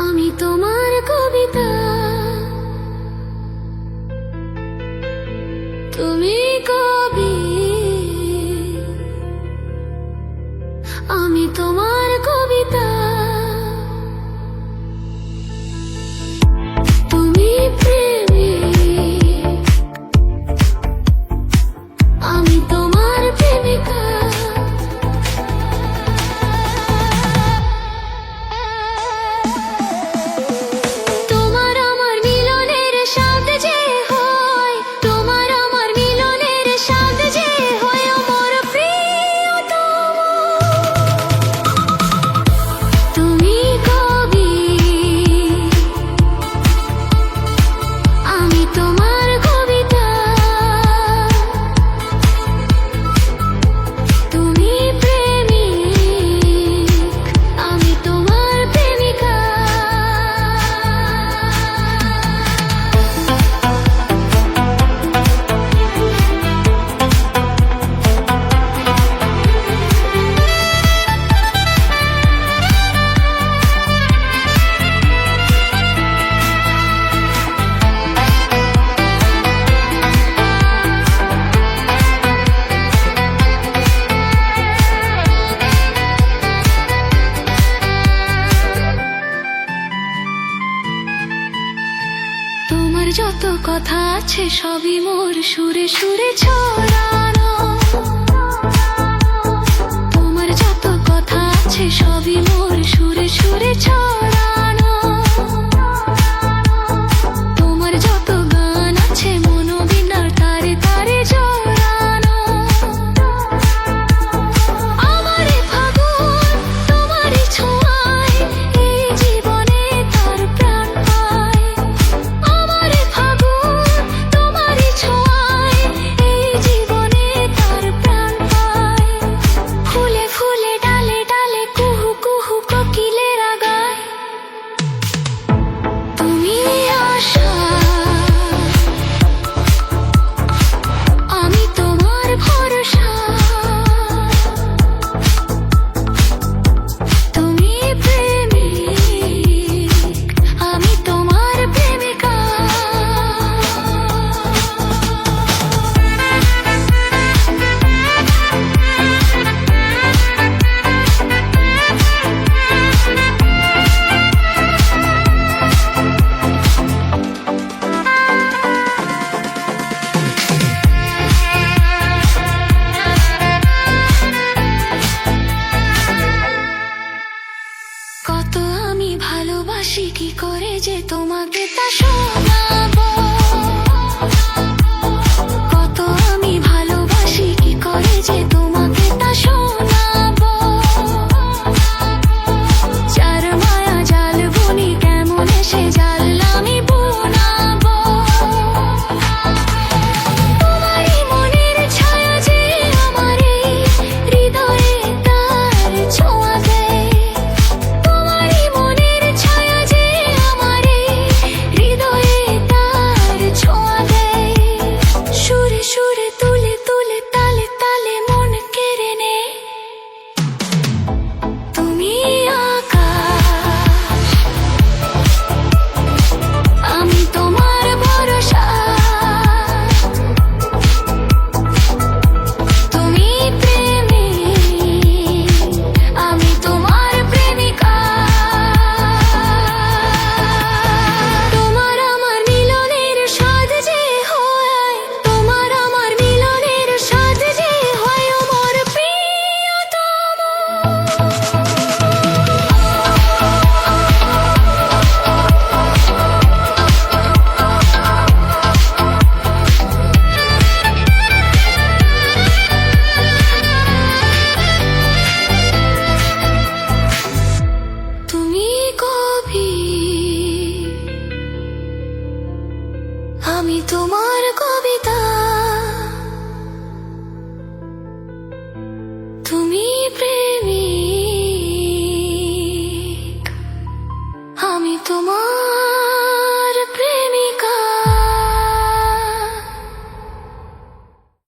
আমি তোমার কবিতা, তুমি কবি, আমি তোমার কবিতা। তুমি প্রেমিক, আমি তোমার প্রেমিকা। তোমার যত কথা আছে সবই মোর সুরে সুরে ছড়ানো। তোমার যত কথা আছে সবই মোর সুরে সুরে ছড়ানো। তোমার যত গান আছে মনোবীণার তারে তারে জড়ানো। আমারে ফাগুন তোমারই ছোঁয়ায় এই জীবনে তার প্রাণ পায়। আমারে ফাগুন তোমারই ছোঁয়ায় এই জীবনে তোমার কবিতা, তুমি প্রেমিক, আমি তোমার